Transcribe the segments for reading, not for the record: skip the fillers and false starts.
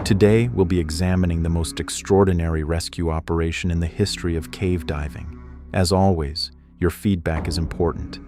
Today, we'll be examining the most extraordinary rescue operation in the history of cave diving. As always, your feedback is important.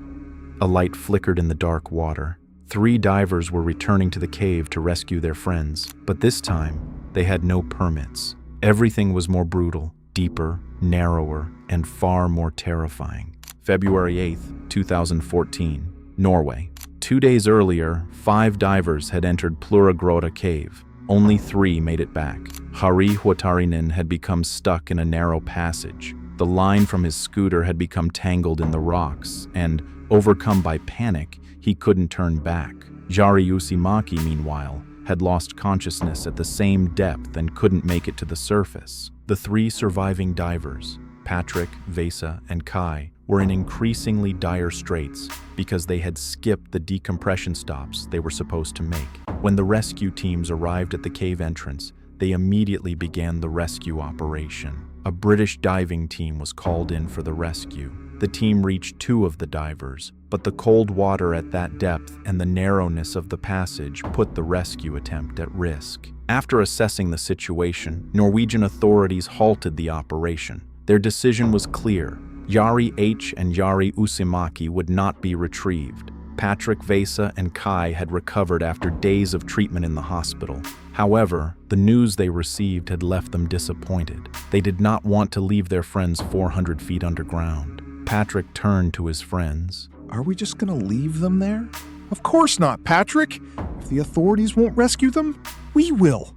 A light flickered in the dark water. 3 divers were returning to the cave to rescue their friends, but this time, they had no permits. Everything was more brutal, deeper, narrower, and far more terrifying. February 8, 2014, Norway. 2 days earlier, 5 divers had entered Pluragrotta Cave. Only 3 made it back. Jari Huotarinen had become stuck in a narrow passage. The line from his scooter had become tangled in the rocks, and, overcome by panic, he couldn't turn back. Jari Uusimaki, meanwhile, had lost consciousness at the same depth and couldn't make it to the surface. The 3 surviving divers, Patrik, Vesa, and Kai, were in increasingly dire straits because they had skipped the decompression stops they were supposed to make. When the rescue teams arrived at the cave entrance, they immediately began the rescue operation. A British diving team was called in for the rescue. The team reached 2 of the divers, but the cold water at that depth and the narrowness of the passage put the rescue attempt at risk. After assessing the situation, Norwegian authorities halted the operation. Their decision was clear. Jari H. and Jari Uusimaki would not be retrieved. Patrik, Vesa, and Kai had recovered after days of treatment in the hospital. However, the news they received had left them disappointed. They did not want to leave their friends 400 feet underground. Patrik turned to his friends. Are we just gonna leave them there? Of course not, Patrik. If the authorities won't rescue them, we will.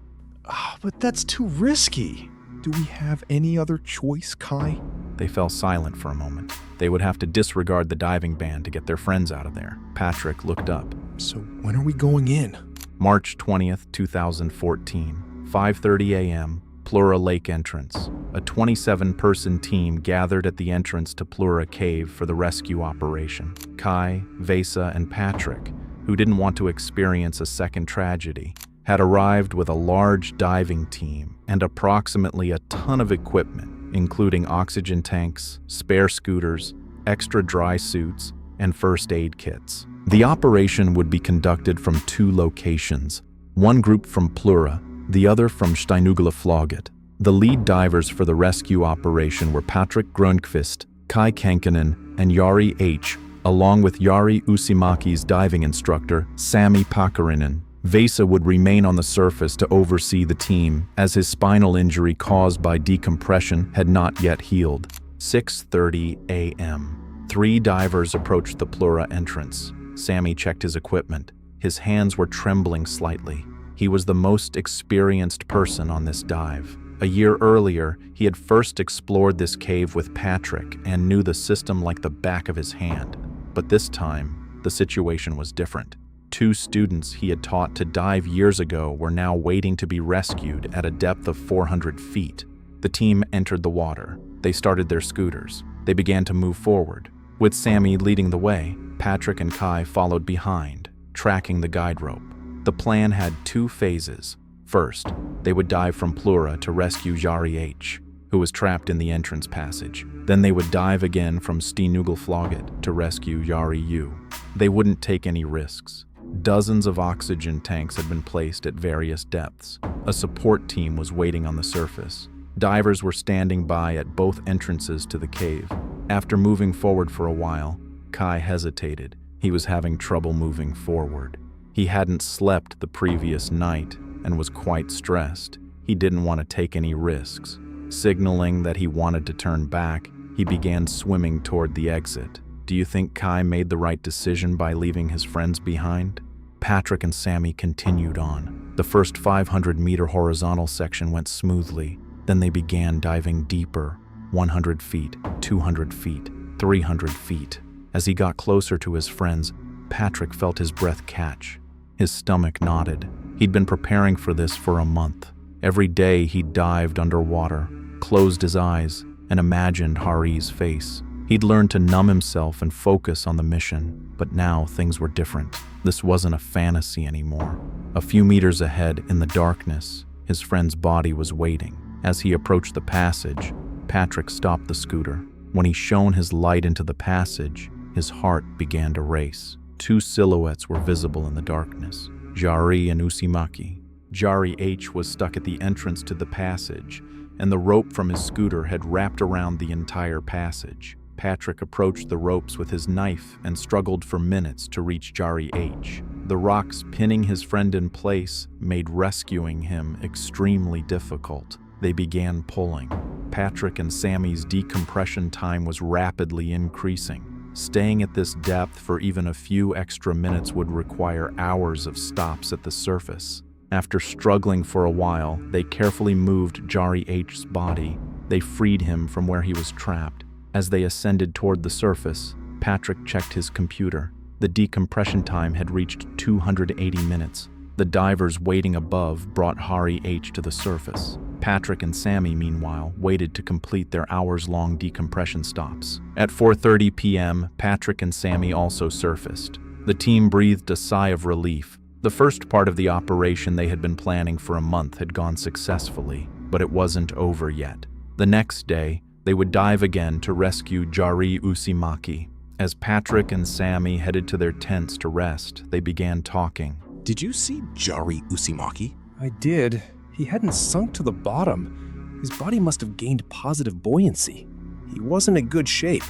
But that's too risky. Do we have any other choice, Kai? They fell silent for a moment. They would have to disregard the diving ban to get their friends out of there. Patrik looked up. So when are we going in? March 20th, 2014, 5:30 a.m., Plura Lake entrance. A 27-person team gathered at the entrance to Plura Cave for the rescue operation. Kai, Vesa, and Patrik, who didn't want to experience a second tragedy, had arrived with a large diving team and approximately a ton of equipment, including oxygen tanks, spare scooters, extra dry suits, and first aid kits. The operation would be conducted from 2 locations, one group from Plura, the other from Steinugla. The lead divers for the rescue operation were Patrik Grönqvist, Kai Kankinen, and Jari H., along with Jari Uusimaki's diving instructor, Sami Pakarinen. Vesa would remain on the surface to oversee the team, as his spinal injury caused by decompression had not yet healed. 6:30 a.m. 3 divers approached the Plura entrance. Sami checked his equipment. His hands were trembling slightly. He was the most experienced person on this dive. A year earlier, he had first explored this cave with Patrik and knew the system like the back of his hand. But this time, the situation was different. 2 students he had taught to dive years ago were now waiting to be rescued at a depth of 400 feet. The team entered the water. They started their scooters. They began to move forward. With Sami leading the way, Patrik and Kai followed behind, tracking the guide rope. The plan had 2 phases. First, they would dive from Plura to rescue Jari H., who was trapped in the entrance passage. Then they would dive again from Steinugla to rescue Jari U. They wouldn't take any risks. Dozens of oxygen tanks had been placed at various depths. A support team was waiting on the surface. Divers were standing by at both entrances to the cave. After moving forward for a while, Kai hesitated. He was having trouble moving forward. He hadn't slept the previous night and was quite stressed. He didn't want to take any risks. Signaling that he wanted to turn back, he began swimming toward the exit. Do you think Kai made the right decision by leaving his friends behind? Patrik and Sami continued on. The first 500-meter horizontal section went smoothly. Then they began diving deeper, 100 feet, 200 feet, 300 feet. As he got closer to his friends, Patrik felt his breath catch. His stomach knotted. He'd been preparing for this for a month. Every day he dived underwater, closed his eyes, and imagined Jari's face. He'd learned to numb himself and focus on the mission, but now things were different. This wasn't a fantasy anymore. A few meters ahead, in the darkness, his friend's body was waiting. As he approached the passage, Patrik stopped the scooter. When he shone his light into the passage, his heart began to race. 2 silhouettes were visible in the darkness, Jari and Uusimaki. Jari H. was stuck at the entrance to the passage, and the rope from his scooter had wrapped around the entire passage. Patrik approached the ropes with his knife and struggled for minutes to reach Jari H. The rocks pinning his friend in place made rescuing him extremely difficult. They began pulling. Patrik and Sammy's decompression time was rapidly increasing. Staying at this depth for even a few extra minutes would require hours of stops at the surface. After struggling for a while, they carefully moved Jari H's body. They freed him from where he was trapped. As they ascended toward the surface, Patrik checked his computer. The decompression time had reached 280 minutes. The divers waiting above brought Jari H to the surface. Patrik and Sammy, meanwhile, waited to complete their hours-long decompression stops. At 4:30 p.m., Patrik and Sammy also surfaced. The team breathed a sigh of relief. The first part of the operation they had been planning for a month had gone successfully, but it wasn't over yet. The next day, they would dive again to rescue Jari Uusimaki. As Patrik and Sammy headed to their tents to rest, they began talking. Did you see Jari Uusimaki? I did. He hadn't sunk to the bottom. His body must have gained positive buoyancy. He wasn't in good shape.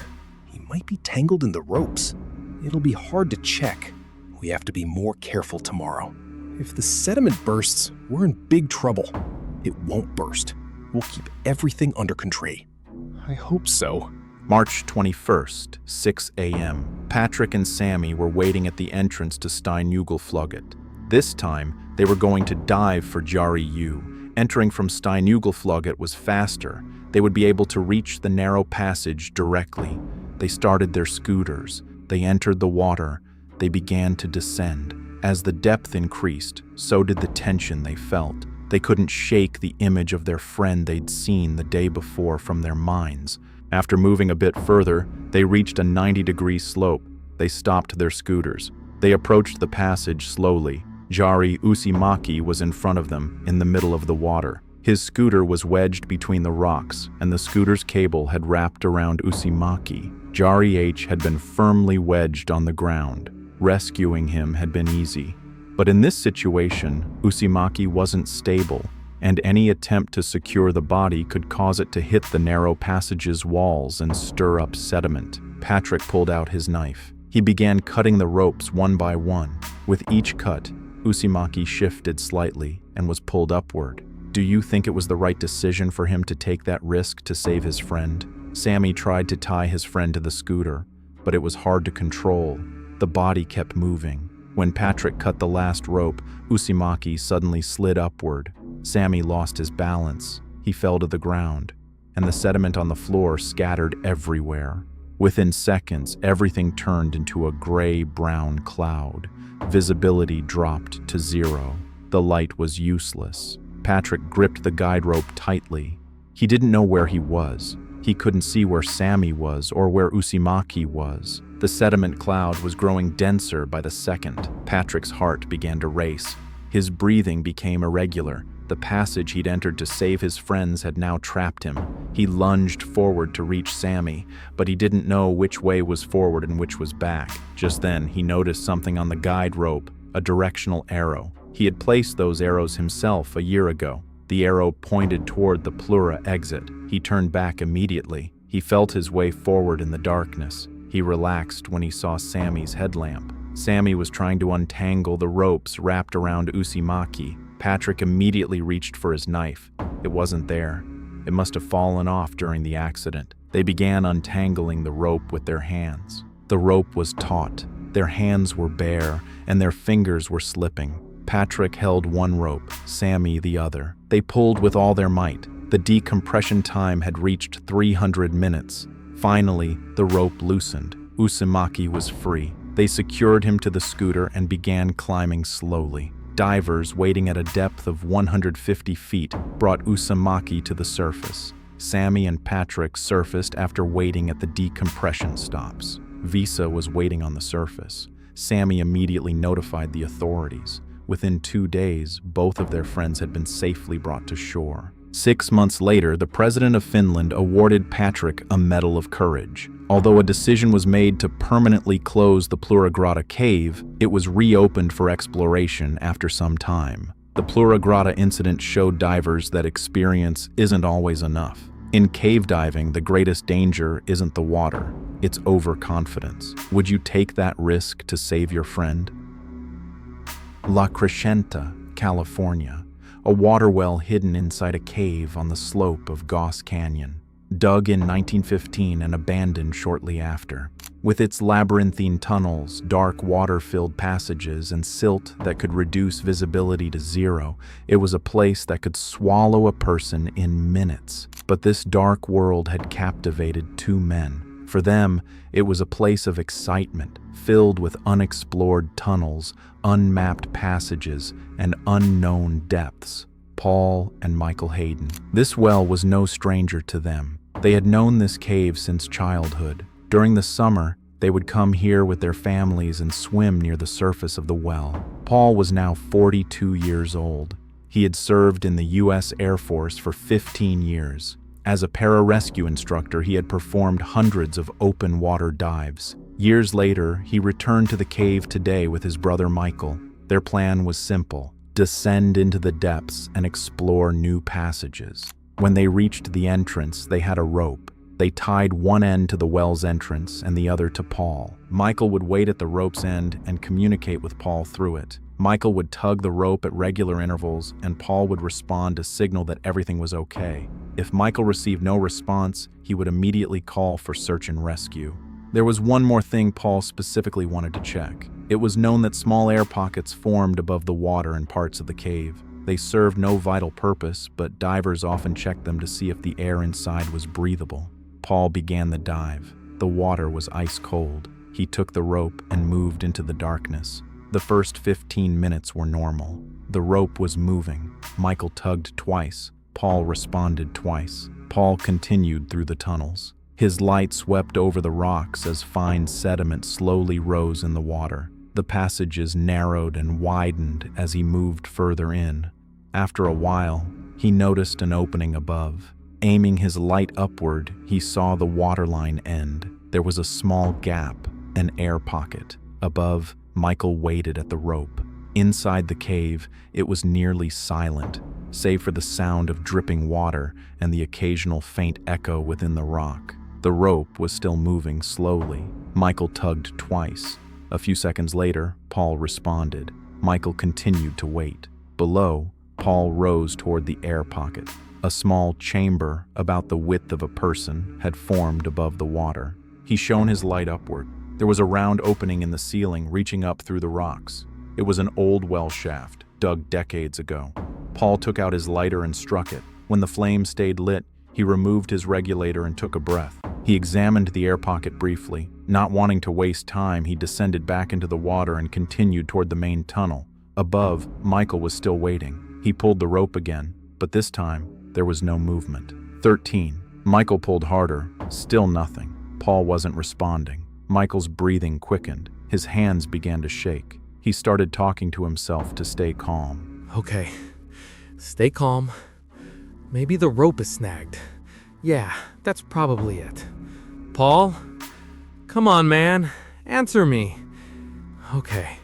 He might be tangled in the ropes. It'll be hard to check. We have to be more careful tomorrow. If the sediment bursts, we're in big trouble. It won't burst. We'll keep everything under control. I hope so. March 21st, 6 a.m. Patrik and Sammy were waiting at the entrance to Steinugelflugget. This time, they were going to dive for Jari U. Entering from Steinugelflugget was faster. They would be able to reach the narrow passage directly. They started their scooters. They entered the water. They began to descend. As the depth increased, so did the tension they felt. They couldn't shake the image of their friend they'd seen the day before from their minds. After moving a bit further, they reached a 90-degree slope. They stopped their scooters. They approached the passage slowly. Jari Uusimaki was in front of them, in the middle of the water. His scooter was wedged between the rocks, and the scooter's cable had wrapped around Uusimaki. Jari H had been firmly wedged on the ground. Rescuing him had been easy. But in this situation, Uusimaki wasn't stable, and any attempt to secure the body could cause it to hit the narrow passage's walls and stir up sediment. Patrik pulled out his knife. He began cutting the ropes one by one. With each cut, Uusimaki shifted slightly and was pulled upward. Do you think it was the right decision for him to take that risk to save his friend? Sammy tried to tie his friend to the scooter, but it was hard to control. The body kept moving. When Patrik cut the last rope, Uusimaki suddenly slid upward. Sammy lost his balance. He fell to the ground, and the sediment on the floor scattered everywhere. Within seconds, everything turned into a gray-brown cloud. Visibility dropped to 0. The light was useless. Patrik gripped the guide rope tightly. He didn't know where he was. He couldn't see where Sammy was or where Uusimaki was. The sediment cloud was growing denser by the second. Patrik's heart began to race. His breathing became irregular. The passage he'd entered to save his friends had now trapped him. He lunged forward to reach Sammy, but he didn't know which way was forward and which was back. Just then, he noticed something on the guide rope, a directional arrow. He had placed those arrows himself a year ago. The arrow pointed toward the Plura exit. He turned back immediately. He felt his way forward in the darkness. He relaxed when he saw Sammy's headlamp. Sammy was trying to untangle the ropes wrapped around Uusimaki. Patrik immediately reached for his knife. It wasn't there. It must have fallen off during the accident. They began untangling the rope with their hands. The rope was taut. Their hands were bare, and their fingers were slipping. Patrik held one rope, Sammy the other. They pulled with all their might. The decompression time had reached 300 minutes. Finally, the rope loosened. Uusimaki was free. They secured him to the scooter and began climbing slowly. Divers waiting at a depth of 150 feet brought Uusimaki to the surface. Sammy and Patrik surfaced after waiting at the decompression stops. Vesa was waiting on the surface. Sammy immediately notified the authorities. Within 2 days, both of their friends had been safely brought to shore. 6 months later, the president of Finland awarded Patrik a Medal of Courage. Although a decision was made to permanently close the Pluragrotta Cave, it was reopened for exploration after some time. The Pluragrotta incident showed divers that experience isn't always enough. In cave diving, the greatest danger isn't the water, it's overconfidence. Would you take that risk to save your friend? La Crescenta, California, a water well hidden inside a cave on the slope of Goss Canyon, dug in 1915 and abandoned shortly after. With its labyrinthine tunnels, dark water-filled passages, and silt that could reduce visibility to zero, it was a place that could swallow a person in minutes. But this dark world had captivated two men. For them, it was a place of excitement, filled with unexplored tunnels, unmapped passages, and unknown depths. Paul and Michael Hayden. This well was no stranger to them. They had known this cave since childhood. During the summer, they would come here with their families and swim near the surface of the well. Paul was now 42 years old. He had served in the U.S. Air Force for 15 years. As a pararescue instructor, he had performed hundreds of open water dives. Years later, he returned to the cave today with his brother Michael. Their plan was simple: descend into the depths and explore new passages. When they reached the entrance, they had a rope. They tied one end to the well's entrance and the other to Paul. Michael would wait at the rope's end and communicate with Paul through it. Michael would tug the rope at regular intervals, and Paul would respond to signal that everything was okay. If Michael received no response, he would immediately call for search and rescue. There was one more thing Paul specifically wanted to check. It was known that small air pockets formed above the water in parts of the cave. They served no vital purpose, but divers often checked them to see if the air inside was breathable. Paul began the dive. The water was ice cold. He took the rope and moved into the darkness. The first 15 minutes were normal. The rope was moving. Michael tugged twice. Paul responded twice. Paul continued through the tunnels. His light swept over the rocks as fine sediment slowly rose in the water. The passages narrowed and widened as he moved further in. After a while, he noticed an opening above. Aiming his light upward, he saw the waterline end. There was a small gap, an air pocket. Above, Michael waited at the rope. Inside the cave, it was nearly silent, save for the sound of dripping water and the occasional faint echo within the rock. The rope was still moving slowly. Michael tugged twice. A few seconds later, Paul responded. Michael continued to wait. Below, Paul rose toward the air pocket. A small chamber, about the width of a person, had formed above the water. He shone his light upward. There was a round opening in the ceiling reaching up through the rocks. It was an old well shaft, dug decades ago. Paul took out his lighter and struck it. When the flame stayed lit, he removed his regulator and took a breath. He examined the air pocket briefly. Not wanting to waste time, he descended back into the water and continued toward the main tunnel. Above, Michael was still waiting. He pulled the rope again, but this time, there was no movement. 13. Michael pulled harder. Still nothing. Paul wasn't responding. Michael's breathing quickened. His hands began to shake. He started talking to himself to stay calm. Okay, stay calm. Maybe the rope is snagged. Yeah, that's probably it. Paul? Come on, man. Answer me. Okay,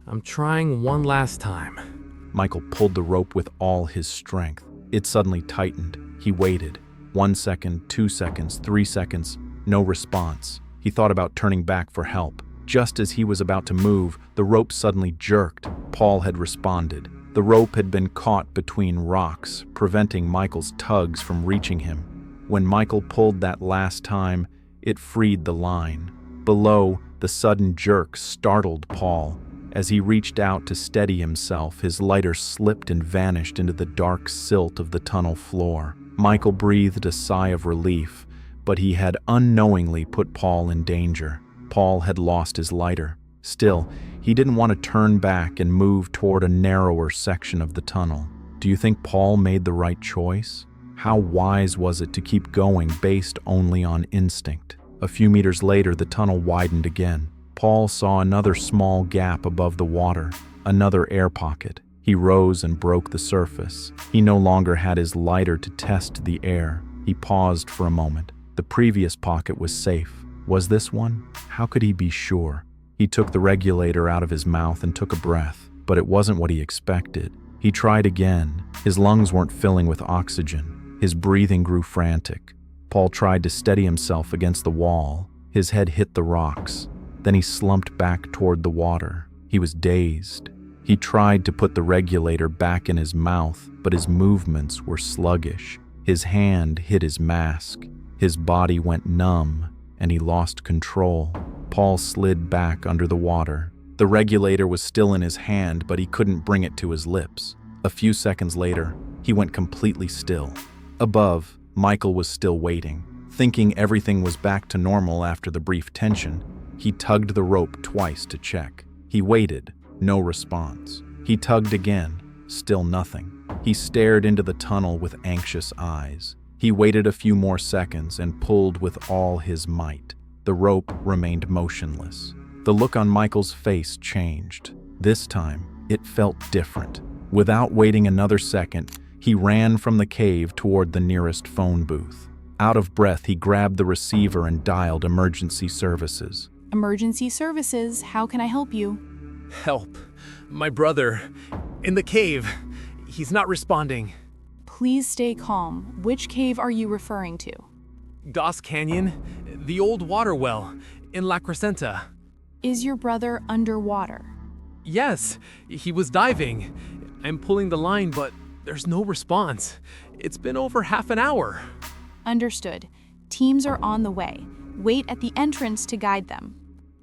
I'm trying one last time. Michael pulled the rope with all his strength. It suddenly tightened. He waited. 1 second, 2 seconds, 3 seconds. No response. He thought about turning back for help. Just as he was about to move, the rope suddenly jerked. Paul had responded. The rope had been caught between rocks, preventing Michael's tugs from reaching him. When Michael pulled that last time, it freed the line. Below, the sudden jerk startled Paul. As he reached out to steady himself, his lighter slipped and vanished into the dark silt of the tunnel floor. Michael breathed a sigh of relief, but he had unknowingly put Paul in danger. Paul had lost his lighter. Still, he didn't want to turn back and move toward a narrower section of the tunnel. Do you think Paul made the right choice? How wise was it to keep going based only on instinct? A few meters later, the tunnel widened again. Paul saw another small gap above the water, another air pocket. He rose and broke the surface. He no longer had his lighter to test the air. He paused for a moment. The previous pocket was safe. Was this one? How could he be sure? He took the regulator out of his mouth and took a breath, but it wasn't what he expected. He tried again. His lungs weren't filling with oxygen. His breathing grew frantic. Paul tried to steady himself against the wall. His head hit the rocks. Then he slumped back toward the water. He was dazed. He tried to put the regulator back in his mouth, but his movements were sluggish. His hand hit his mask. His body went numb, and he lost control. Paul slid back under the water. The regulator was still in his hand, but he couldn't bring it to his lips. A few seconds later, he went completely still. Above, Michael was still waiting. Thinking everything was back to normal after the brief tension, he tugged the rope twice to check. He waited, no response. He tugged again, still nothing. He stared into the tunnel with anxious eyes. He waited a few more seconds and pulled with all his might. The rope remained motionless. The look on Michael's face changed. This time, it felt different. Without waiting another second, he ran from the cave toward the nearest phone booth. Out of breath, he grabbed the receiver and dialed emergency services. Emergency services, how can I help you? Help. My brother. In the cave. He's not responding. Please stay calm. Which cave are you referring to? Goss Canyon. The old water well. In La Crescenta. Is your brother underwater? Yes. He was diving. I'm pulling the line, but there's no response. It's been over half an hour. Understood. Teams are on the way. Wait at the entrance to guide them.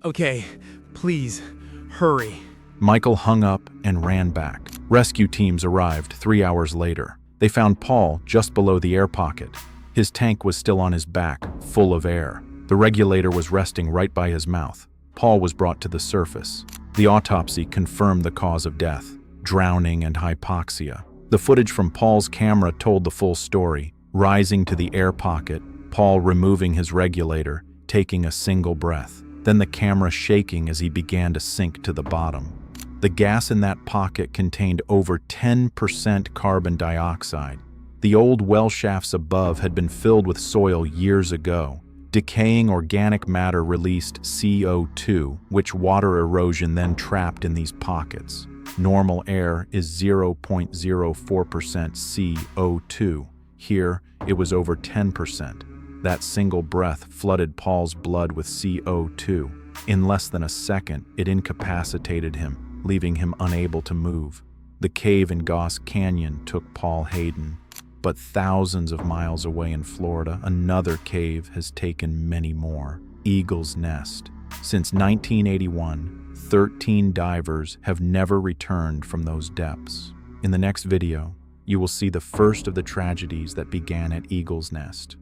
Okay. Please. Hurry. Michael hung up and ran back. Rescue teams arrived 3 hours later. They found Paul just below the air pocket. His tank was still on his back, full of air. The regulator was resting right by his mouth. Paul was brought to the surface. The autopsy confirmed the cause of death: drowning and hypoxia. The footage from Paul's camera told the full story. Rising to the air pocket, Paul removing his regulator, taking a single breath. Then the camera shaking as he began to sink to the bottom. The gas in that pocket contained over 10% carbon dioxide. The old well shafts above had been filled with soil years ago. Decaying organic matter released CO2, which water erosion then trapped in these pockets. Normal air is 0.04% CO2. Here, it was over 10%. That single breath flooded Paul's blood with CO2. In less than a second, it incapacitated him, leaving him unable to move. The cave in Goss Canyon took Paul Hayden. But thousands of miles away in Florida, another cave has taken many more. Eagle's Nest. Since 1981, 13 divers have never returned from those depths. In the next video, you will see the first of the tragedies that began at Eagle's Nest.